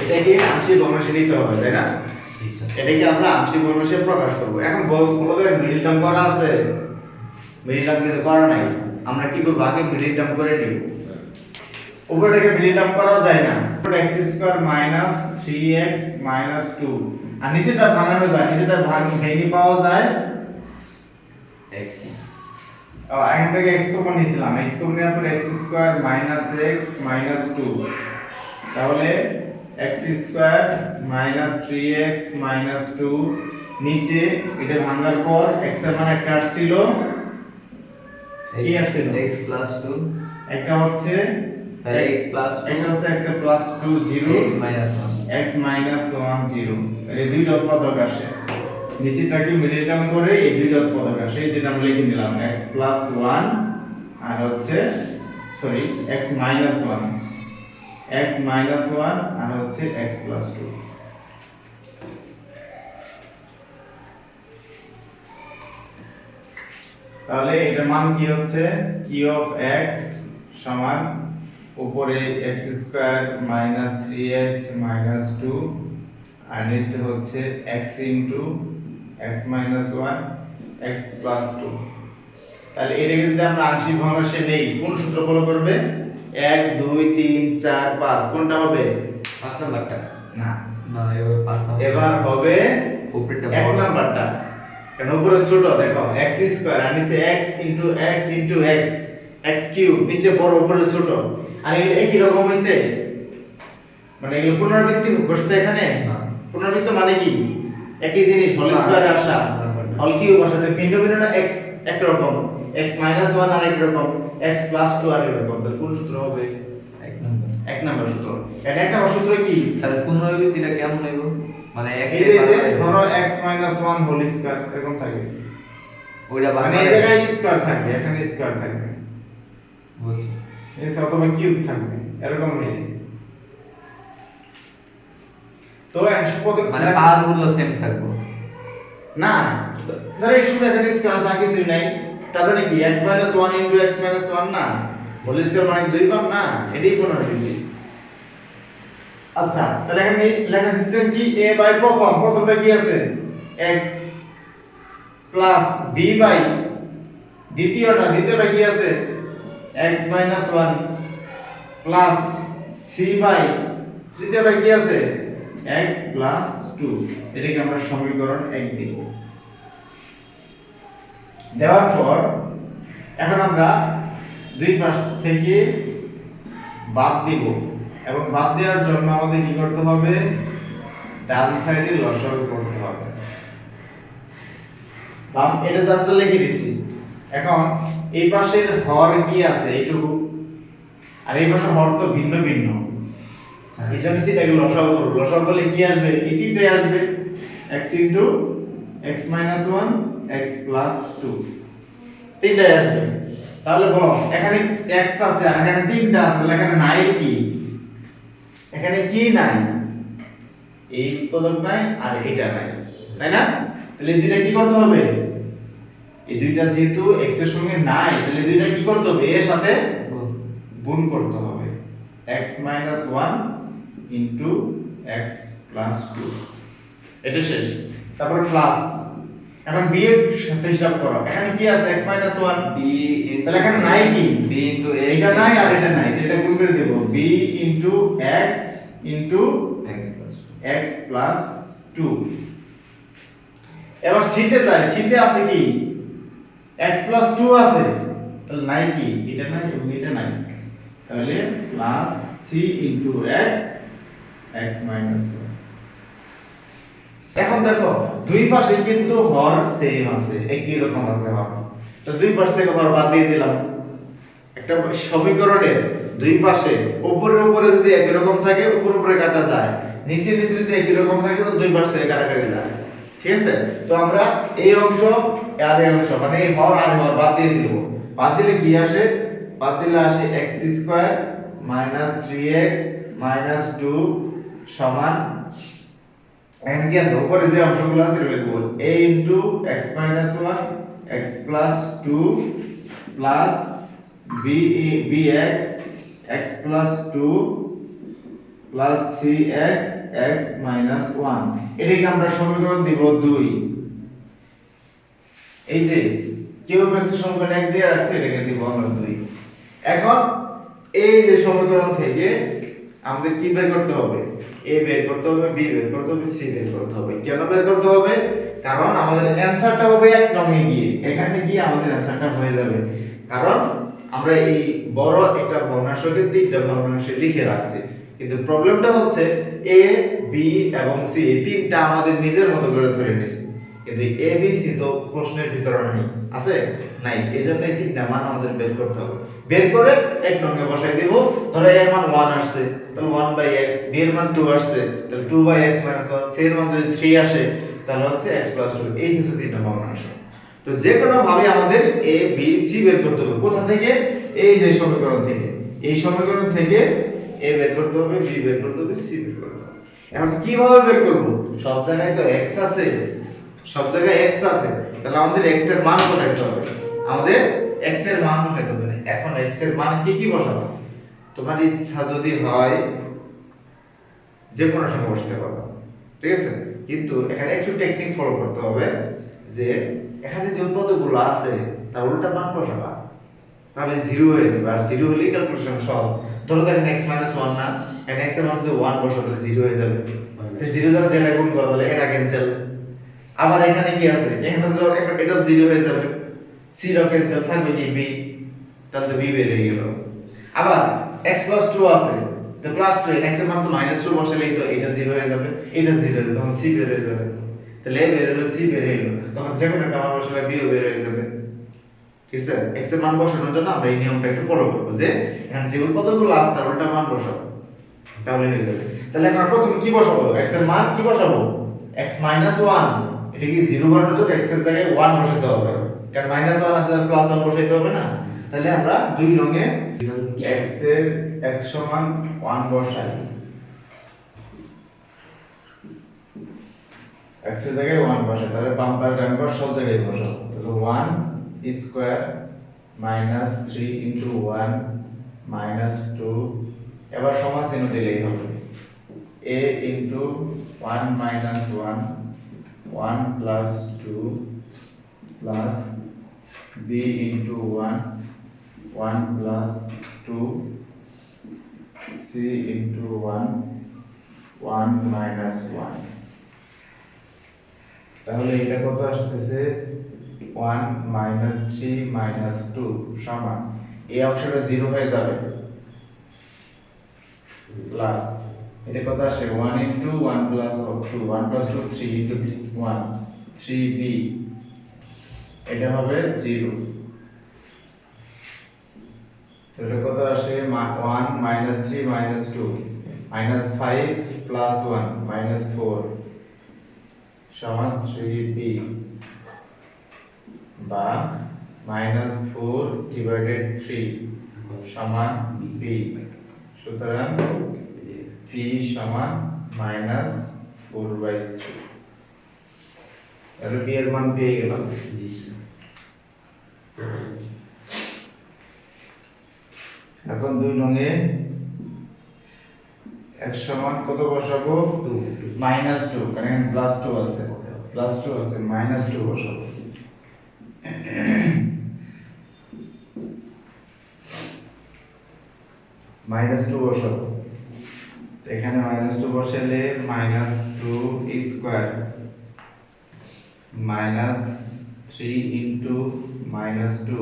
এটাকে আংশিক ভগ্নাংশে নিতে হবে, তাই না? এটাকে আমরা আংশিক ভগ্নাংশে প্রকাশ করব। এখন বলদের মিডল টার্ম করা আছে, মিডল টার্ম কিন্তু করা নাই। আমরা কি করব, আগে মিডল টার্ম করে নিব। উপরটাকে মিডল টার্ম করা যায় না, x² - 3x - 2, আর নিচেটা ভাঙানো যায়, নিচেটা ভেঙে পাওয়া যায় x। এখান থেকে x কমন নিয়েছিলাম, x কমন নেওয়ার পর x² - x - 2, তাহলে x² - 3x - 2, নিচে এটা ভাঙার পর x এর মান একটা আসছিল, কি আসছিল? x + 2, একটা হচ্ছে x + 2, একটা হচ্ছে x এর প্লাস 2 0, x - 1, x - 1 0, এই দুইটা উৎপাদক আসে। নিচেটাকে মিডল টার্ম করে এই দুইটা উৎপাদক আসে, এই দুইটা আমরা লিখে নিলাম, x + 1 আর হচ্ছে সরি x - 1, x - 1 আর হচ্ছে x + 2। তাহলে এটার মান কি হচ্ছে, q of x সমান উপরে x² - 3x - 2 আর নিচে হচ্ছে x * x - 1 x + 2। তাহলে এটাকে যদি আমরা আংশিক ভগ্নাংশে নেই, কোন সূত্র ফলো করবে? 1 2 3 4 5, কোনটা হবে? 5 নাম্বারটা। না, না, এবার 5 নাম্বার। এবার হবে উপরেরটা 1 বড়। নাম্বারটা, কারণ উপরে ছোট, দেখো x² আর নিচে x * x * x x³ নিচে বড় উপরে ছোট, আর এগুলো একই রকম হইছে, মানে এগুলো পুনরাবৃত্তি করছে এখানে। না। পুনরাবৃত্তি মানে কি, একই জিনিস হোল স্কয়ারে আসা, হোল কিউব আসাতে ভিন্ন ভিন্ন না, x একটা রকম, x - 1 আর এক রকম, x + 2 আর এক রকম। তাহলে কোন সূত্র হবে? 1 নাম্বার। এক নাম্বার সূত্র। এটা এক নাম্বার সূত্র কি? স্যার পুনরাবৃত্তিটা কেমন হইব? মানে এক এই যে ধরো x - 1 হোল স্কয়ার এরকম থাকে, ওইটা মানে এই জায়গায় স্কয়ার থাকবে, এখানে স্কয়ার থাকবে, বুঝছি। এই অথবা কিউব থাকবে, এরকম হইলে তো অ্যানসার কত, মানে পাওয়ারগুলো সেম থাকবে না। ধরো এই শুধু এখানে স্কয়ার আছে, আর কিছুই নাই, তারপরে কি x - 1 * x - 1 না, হোল স্কয়ার মানে 2 বার না, এটাই পুনরাবৃত্তি। আচ্ছা, তাহলে এখানে লেখার সিস্টেম কি, a বাই প্রথমটা কি আছে, x প্লাস b বাই দ্বিতীয়টা কি আছে, x - 1 প্লাস c বাই তৃতীয়টা কি আছে, x + 2। এটাকে আমরা সমীকরণ 1 দিব। দেওয়ার পর এখন আমরা দুই পাশ থেকে বাদ দিব, এবং বাদ দেওয়ার জন্য আমাদের কি করতে হবে, ডান সাইডে লসাগু করতে হবে। এটা জাস্ট লিখে দিছি। এখন এই পাশের হর কি আছে এইটুকু, আর এই পাশের হর তো ভিন্ন ভিন্ন, এই জন্য এটাকে লসাগু করব। লসাগু করলে কি আসবে, এই তিনটাই আসবে, x * x - 1 x + 2, তিনটাই আসবে। তাহলে বলো এখানে x আছে আর এখানে তিনটা আছে, তাহলে এখানে নাই কি, এখানে কি নাই, এই উৎপাদক নাই আর এটা নাই, তাই না? তাহলে এই দুইটা কি করতে হবে, এই দুইটা যেহেতু x এর সঙ্গে নাই, তাহলে এই দুইটা কি করতে হবে, এর সাথে গুণ করতে হবে, x - 1 * x + 2, এটা শেষ। তারপর প্লাস, এখন b এর সাথে হিসাব করো, এখানে কি আছে, x - 1, b তাহলে এখানে নাই কি, b * এটা নাই আর এটা নাই, এটা গুণ করে দেব, b * x x + 2। এবার c তে যাই, c তে আছে কি, x + 2 আছে, তাহলে নাই কি, এটা নাই এবং এটা নাই, তাহলে প্লাস c * x x - 1। এখন দেখো দুই পাশে কিন্তু হর সেম আছে, একই রকম আছে হর, তো দুই পাশ থেকে হর বাদ দিয়ে দিলাম। একটা সমীকরণের দুই পাশে উপরে যদি একই রকম থাকে উপরে কাটা যায়, নিচে যদি একই রকম থাকে তো দুই পাশ থেকে কাটাকাটি যায়, ঠিক আছে? তো আমরা এই অংশ আর এই অংশ মানে এই হর আর হর বাদ দিয়ে দিব। বাদ দিলে কি আসে, বাদ দিলে আসে x² - 3x - 2 সমান, এখানে কি আছে, উপরে যে অংশগুলো আছে এগুলো লিখব, a * x - 1 x + 2 bx x + 2 plus C X X minus one, এটাকে আমরা সমীকরণ দিব 2। এই যে কিউব এক্স এর সমীকরণ 1 দিয়ে রাখছি, এটাকে দিব আমরা 2। এখন এই যে সমীকরণ থেকে আমাদের কি বের করতে হবে? a বের করতে হবে, b বের করতে হবে, c বের করতে হবে। কেন বের করতে হবে? কারণ আমাদের অ্যানসারটা হবে 1 নং এ গিয়ে, এখানে গিয়ে আমাদের অ্যানসারটা হয়ে যাবে। কারণ আমরা এই বড় একটা ভগ্নাংশকে 3টা ভগ্নাংশে লিখে রাখছি, কিন্তু প্রবলেমটা হচ্ছে a b এবং c এই তিনটা আমাদের নিজের মতো করে ধরে নিয়েছি, কিন্তু a b c তো প্রশ্নের ভিতরে নেই, আছে নাই, এজন্য এই তিনটা মান আমাদের বের করতে হবে। বের করে 1 নং এ বসাই দেব। ধরো a এর মান 1 আসছে, তাহলে 1/x, b এর মান 2 আসছে, তাহলে 2/x - 1, c এর মান যদি 3 আসে তাহলে হচ্ছে x + 2। এই হচ্ছে তিনটা ভগ্নাংশ। তো যে কোনো ভাবে আমাদের a b c বের করতে হবে। কোথা থেকে? এই যে সমীকরণ থেকে। এই সমীকরণ থেকে a বের করতে হবে, b বের করতে হবে, c বের করতে হবে। এখন কিভাবে বের করব? সব জায়গায় তো x আছে, সব জায়গায় x আছে, তাহলে আমাদের x এর মান বসাইতে হবে। আমাদের x এর মান বসাইতে হবে। এখন x এর মান কি কি বসাবো? তোমার ইচ্ছা যদি হয় যে কোনো সংখ্যা বসাতে পারো, ঠিক আছে? কিন্তু এখানে একটু টেকনিক ফলো করতে হবে, যে এখানে যে উৎপাদকগুলো আছে তার উল্টা মান বসাবা, তাহলে 0 হয়ে যাবে। আর 0 হলেই ক্যালকুলেশন সহজ। ধরো দেখেন x - 1 না, এখানে x এর মান যদি 1 বসাও তাহলে 0 হয়ে যাবে। তো 0 দ্বারা যেটা গুণ করো তাহলে এটা ক্যান্সেল। আবার এখানে কি আছে? এখানে যখন এটাও 0 হয়ে যাবে, c র ক্যান্সেল, থাকবে কি b, তাহলে তো b বের হয়ে গেল। আবার x + 2 আছে, তো +2, x এর মান তো -2 বসালেই তো এটা 0 হয়ে যাবে, এটা 0 হয়ে যাবে, তখন c বের হয়ে যাবে। তাহলে a বের হলো, c বের হলো, তখন যে কোনো একটা মান বসালে b ও বের হয়ে যাবে। ঠিক আছে? x এর মান বসানোর জন্য আমরা এই নিয়মটা একটু ফলো করব, যে এখানে যে উৎপাদকগুলো আছে তার উল্টা মান বসাবো, তাহলে হয়ে যাবে। তাহলে আমরা প্রথমে কি বসাবো? x এর মান কি বসাবো? x - 1, এটা কি 0 বানানোর জন্য x এর জায়গায় 1 বসাতে হবে, কারণ -1 আছে তাহলে +1 বসাইতে হবে না। তাহলে আমরা 2 নং এ x এর x = 1 বসাই, x এর জায়গায় 1 বসাই, তাহলে বাম পাশ ডান পাশ সব জায়গায় বসাবো। তাহলে 1 স্কয়ার -3 * 1 - 2, এবার সমান চিহ্ন দিলেই হবে, a * 1 - 1, 1 + 2 plus b * 1, 1 + 2, c * 1, 1 - 1। তাহলে এটা কত আসতেছে? 1 - 3 - 2 সমান, এই অংশটা 0 হয়ে যাবে, প্লাস এটা কত আসে? 1 * 1 + 2, 1 + 2 3 * 3 1, 3b, এটা হবে 0। তো এটা কত আসে? 1 - 3 - 2, -5 + 1 -4 সমান 3b, বা -4/3 সমান b। সুতরাং p সমান -4/3। তাহলে b এর মান পেয়ে গেলাম। জি স্যার। এখন 2 নং এ x সমান কত বসাবো? -2, কারণ এখানে +2 আছে, +2 আছে, -2 বসাবো। -2 বসাবো, তো এখানে -2 বসালে -2 স্কয়ার -3 * -2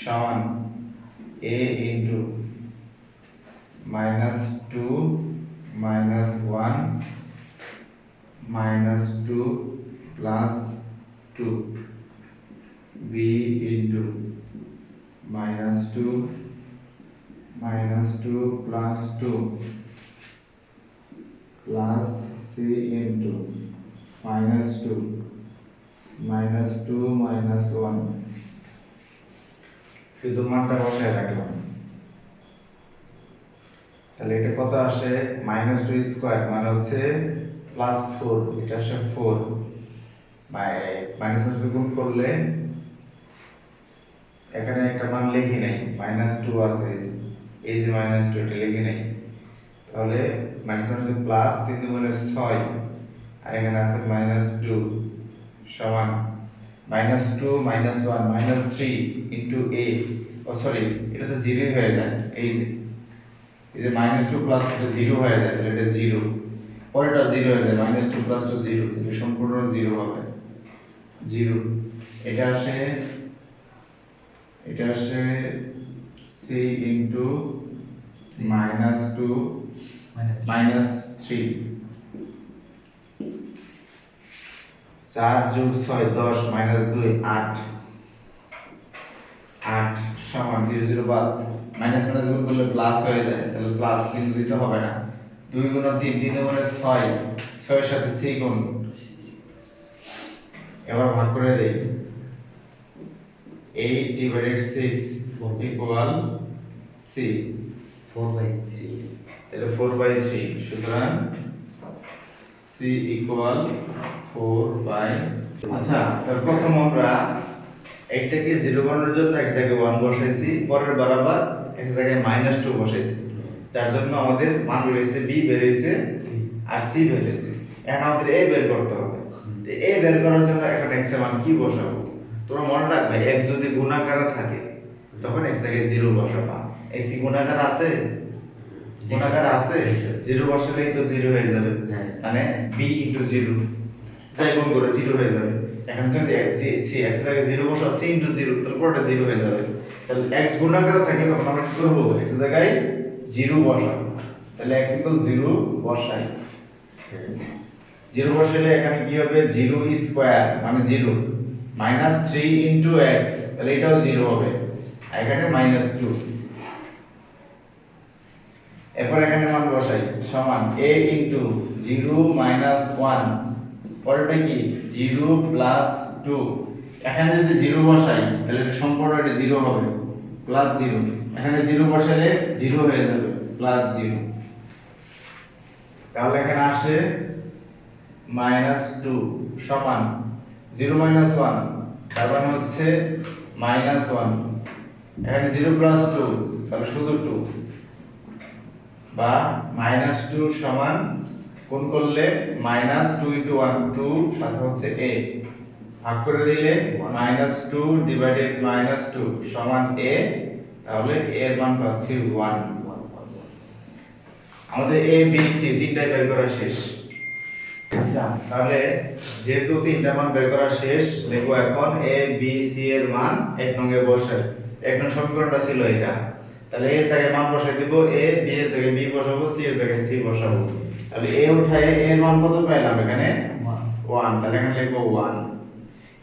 সমান a * -2 - 1 -2 + 2, b * -2 - 2 + 2 plus c * -2 - 2 - 1, শুধু মানটা বসায় রাখলাম। তাহলে এটা কত আসে? -2 স্কয়ার মানে হচ্ছে +4, এটা আসে 4, মাইনাস গুণ করলে এখানে একটা মান লিখি নাই, -2 আছে, এই যে -2 এটা লিখি নাই, তাহলে মাইনাস আছে প্লাস 3 দুগুণে 6 আর এখানে আছে -2 সমান -2 -1 -3 ইনটু a ও সরি এটা তো 0 হয়ে যায় এই যে -2 প্লাস এটা 0 হয়ে যায় তাহলে এটা 0 পরেরটা 0 হয়ে যায় -2 প্লাস 2 0 তাহলে সম্পূর্ণ 0 হবে 0 এটা আসে c ইনটু -2 -3 4 যোগ 6 10 -2 8 সমান 0 0 বাদ মাইনাস মাইনাস গুণ করলে প্লাস হয়ে যায় তাহলে প্লাস চিহ্ন দিতে হবে না 2 গুণ 3 3 গুণ 6 6 এর সাথে c গুণ এবার ভাগ করে দেই 8 divided 6 equal c 4/3 তাহলে 4/3 সুতরাং c equal 4/, আচ্ছা তার প্রথম আমরা একটাকে 0 বানানোর জন্য এক জায়গায় 1 বসাইছি পরের বার আবার এক জায়গায় -2 বসাইছি যার জন্য আমাদের মান বের হইছে b বের হইছে আর c বের হইছে এখন আমাদের a বের করতে হবে তো a বের করার জন্য এখন x এর মান কি বসাবো তোমরা মনে রাখবে x যদি গুণাকারে থাকে তখন এক জায়গায় 0 বসাবা এই c গুণাকার আছে 0 বসালেই তো 0 হয়ে যাবে মানে b * 0 যাই গুণ করে 0 হয়ে যাবে এখন যদি c x এর আগে 0 বসাও c * 0 তাহলে পুরোটা 0 হয়ে যাবে তাহলে x গুণাকারে থাকে তখন আমরা কি করব x এর জায়গায় 0 বসাবো তাহলে x = 0 বসাই 0 বসালে এখানে কি হবে 0 স্কয়ার মানে 0 -3 * x তাহলে এটাও 0 হবে আর এখানে -2 এরপর এখানে মান বসাই সমান a * 0 - 1 পরেরটা কি 0 + 2 এখানে যদি 0 বসাই তাহলে এটা সম্পূর্ণ এটা 0 হবে +0 এখানে 0 বসালে 0 হয়ে যাবে +0 তাহলে এখানে আসে -2 সমান 0 - 1 তার মানে হচ্ছে -1 এখানে 0 + 2 তাহলে শুধু 2 বা -2 সমান কোন করলে -2 * 1 2 সাথে হচ্ছে a ভাগ করে দিলে -2 ডিভাইডেড -2 সমান a তাহলে a এর মান পাচ্ছি 1 আমাদের a b c তিনটাই বের করা শেষ আচ্ছা তাহলে যেহেতু তিনটা মান বের করা শেষ লিখব এখন a b c এর মান এক নঙ্গে বসাই এক নং সমীকরণটা ছিল এটা তাহলে a এর জায়গায় মান বসাই দেব a b এর জায়গায় b বসাবো c এর জায়গায় c বসাবো তাহলে a উঠায় a এর মান কত পাইলাম এখানে 1 তাহলে এখানে লিখব 1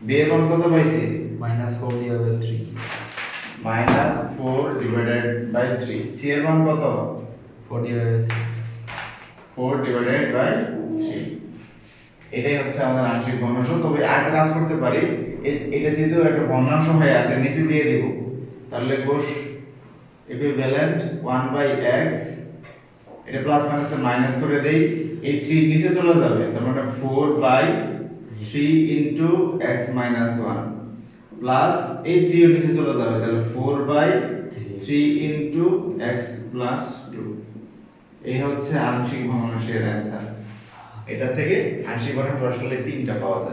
b এর মান কত পাইছি -4/3 c এর মান কত 4/3 এটাই হচ্ছে আমাদের আংশিক ভগ্নাংশ তবে আরেকটা কাজ করতে পারি এটা যেহেতু একটা ভগ্নাংশ হয়ে আছে নিচে দিয়ে দিব তাহলে কোষ ইকুইভ্যালেন্ট 1/x এটা প্লাস মাইনাসে মাইনাস করে দেই এই 3 নিচে চলে যাবে তার মানে 4/3 ইনটু x - 1 প্লাস এই 3 নিচে চলে যাবে তাহলে 4/3 ইনটু x + 2 এই হচ্ছে আংশিক ভগ্নাংশের অ্যানসার এটা থেকে আংশিক ভগ্নাংশ আসলে তিনটা পাওয়া যায়